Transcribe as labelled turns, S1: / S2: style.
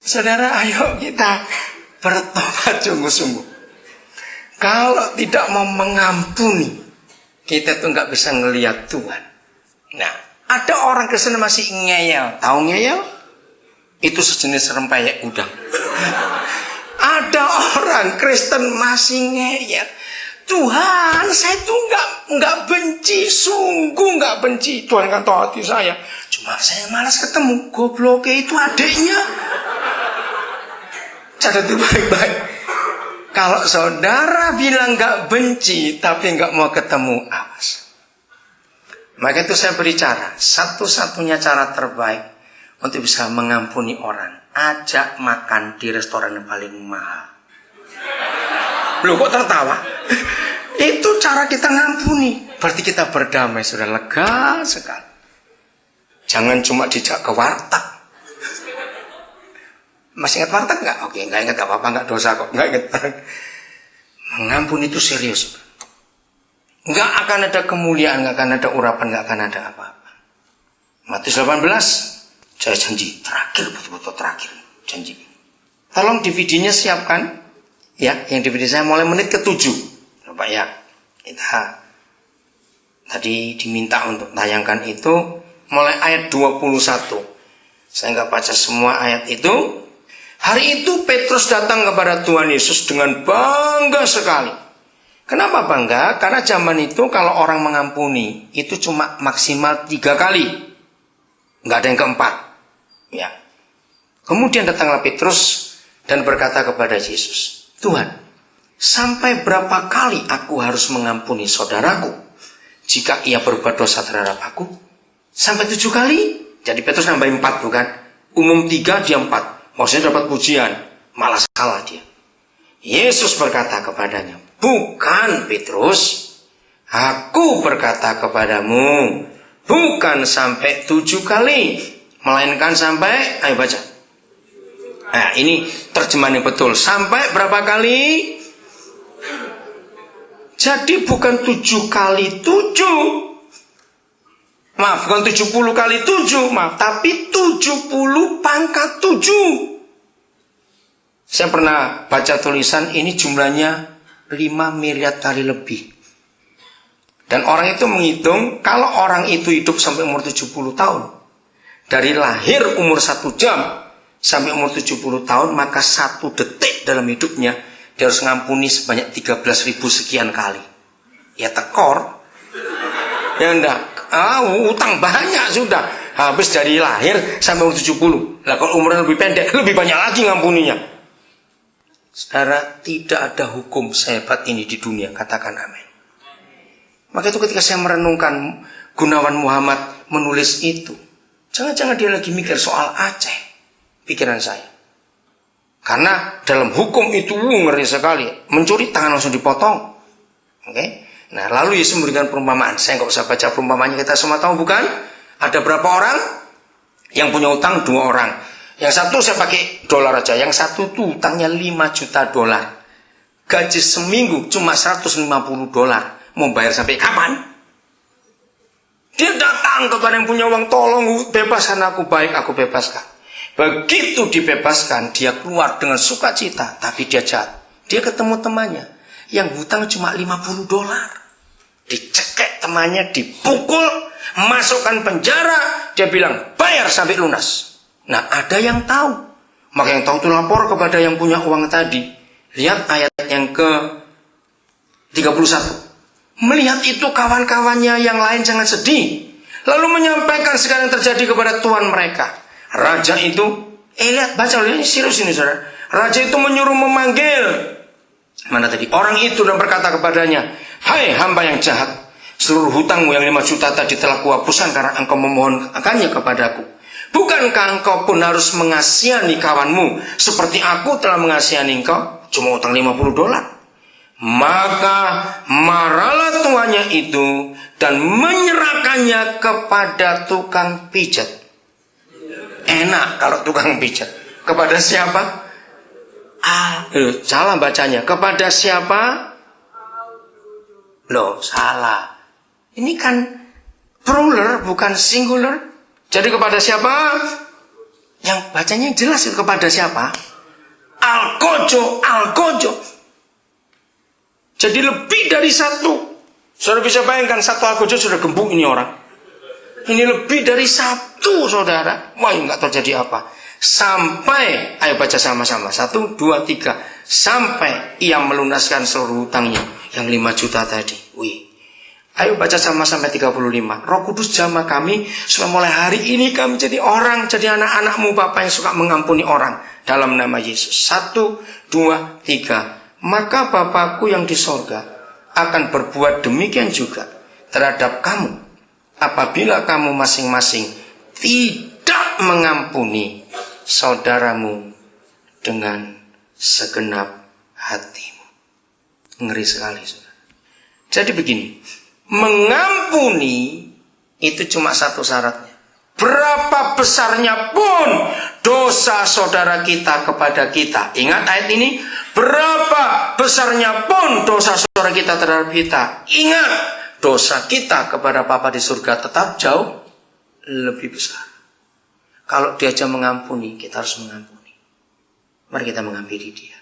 S1: Saudara, ayo kita bertobat sungguh-sungguh. Kalau tidak mau mengampuni, kita tuh nggak bisa ngelihat Tuhan. Nah, ada orang Kristen masih ngeyel. Tahu ngeyel? Itu sejenis rempeyek udang. Ada orang Kristen masih ngeyel. Tuhan, saya tuh nggak benci, sungguh nggak benci. Tuhan kan tahu hati saya. Cuma saya malas ketemu. Gobloknya itu adiknya. Catat itu baik-baik. Kalau saudara bilang nggak benci, tapi nggak mau ketemu, awas. Maka itu saya beri cara. Satu-satunya cara terbaik untuk bisa mengampuni orang, ajak makan di restoran yang paling mahal. Loh, kok tertawa? Itu cara kita ngampuni. Berarti kita berdamai, sudah lega sekali. Jangan cuma dijak ke warteg. Masih ingat warteg nggak? Oke, nggak ingat, nggak apa-apa, nggak dosa kok, nggak ingat. Mengampuni itu serius. Nggak akan ada kemuliaan, nggak akan ada urapan, nggak akan ada apa-apa. Matius 18, saya janji terakhir, betul-betul terakhir, janji. Tolong DVD-nya siapkan, ya, yang DVD saya mulai menit ke-7. Coba ya, kita tadi diminta untuk tayangkan itu mulai ayat 21. Saya nggak baca semua ayat itu. Hari itu Petrus datang kepada Tuhan Yesus dengan bangga sekali. Kenapa bangga? Karena zaman itu kalau orang mengampuni itu cuma maksimal 3 kali, nggak ada yang keempat. Ya. Kemudian datanglah Petrus dan berkata kepada Yesus, Tuhan, sampai berapa kali aku harus mengampuni saudaraku jika ia berbuat dosa terhadap aku? Sampai 7 kali? Jadi Petrus nambahin 4, bukan? Umum 3, dia 4. Maksudnya dapat pujian, malah salah dia. Yesus berkata kepadanya, bukan Petrus, aku berkata kepadamu, bukan sampai 7 kali, melainkan sampai, ayo baca. Nah, ini terjemahan yang betul. Sampai berapa kali? Jadi bukan 7 kali 7. Maaf, bukan 70 kali 7, maaf, tapi 70 pangkat 7. Saya pernah baca tulisan ini jumlahnya 5 miliar kali lebih. Dan orang itu menghitung, kalau orang itu hidup sampai umur 70 tahun, dari lahir umur 1 jam sampai umur 70 tahun, maka 1 detik dalam hidupnya dia harus ngampuni sebanyak 13.000 sekian kali. Ya tekor. Ya enggak. Utang banyak sudah. Habis dari lahir sampai umur 70. Nah, kalau umurnya lebih pendek, lebih banyak lagi ngampuninya. Saudara, tidak ada hukum sehebat ini di dunia. Katakan amin. Maka itu ketika saya merenungkan Gunawan Muhammad menulis itu, jangan-jangan dia lagi mikir soal Aceh. Pikiran saya. Karena dalam hukum itu ngeri sekali. Mencuri tangan langsung dipotong. Oke? Nah, lalu Yesus memberikan perumpamaan. Saya nggak usah baca perumpamaannya, kita semua tahu bukan? Ada berapa orang yang punya utang? 2 orang. Yang satu saya pakai dolar aja. Yang satu tuh utangnya 5 juta dolar. Gaji seminggu cuma 150 dolar. Mau bayar sampai kapan? Dia datang kepada yang punya uang, tolong bebaskan aku, baik aku bebaskan. Begitu dibebaskan, dia keluar dengan sukacita, tapi dia jahat. Dia ketemu temannya yang hutang cuma 50 dolar. Dicekek temannya, dipukul, masukkan penjara. Dia bilang, bayar sampai lunas. Nah, ada yang tahu. Maka yang tahu itu lapor kepada yang punya uang tadi. Lihat ayat yang ke-31. Melihat itu kawan-kawannya yang lain sangat sedih. Lalu menyampaikan segala yang terjadi kepada tuan mereka. Raja itu, lihat, baca, ini serius ini saudara. Raja itu menyuruh memanggil. Mana tadi? Orang itu dan berkata kepadanya, hai hamba yang jahat, seluruh hutangmu yang 5 juta tadi telah kuhapuskan karena engkau memohonkannya kepadaku. Bukankah engkau pun harus mengasihani kawanmu seperti aku telah mengasihani engkau? Cuma utang 50 dolar. Maka marahlah tuannya itu dan menyerahkannya kepada tukang pijat. Enak kalau tukang pijat. Kepada siapa? Salah bacanya. Kepada siapa? Loh, salah. Ini kan plural bukan singular. Jadi kepada siapa? Yang bacanya jelas itu kepada siapa? Algojo, algojo. Jadi lebih dari satu. Saudara bisa bayangkan satu algojo sudah gembung ini orang. Ini lebih dari satu, saudara. Wah, nggak terjadi apa. Sampai, ayo baca sama-sama. 1, 2, 3. Sampai ia melunaskan seluruh hutangnya. Yang 5 juta tadi. Wih. Ayo baca sama-sama 35. Roh Kudus jamah kami supaya mulai hari ini kami jadi orang, jadi anak-anakmu Bapa yang suka mengampuni orang dalam nama Yesus. 1, 2, 3. Maka Bapakku yang di sorga akan berbuat demikian juga terhadap kamu apabila kamu masing-masing tidak mengampuni saudaramu dengan segenap hatimu. Ngeri sekali, saudara. Jadi begini. Mengampuni itu cuma satu syaratnya. Berapa besarnya pun dosa saudara kita kepada kita. Ingat ayat ini. Berapa besarnya pun dosa saudara kita terhadap kita. Ingat, dosa kita kepada Bapa di surga tetap jauh lebih besar. Kalau dia aja mengampuni, kita harus mengampuni. Mari kita menghampiri dia.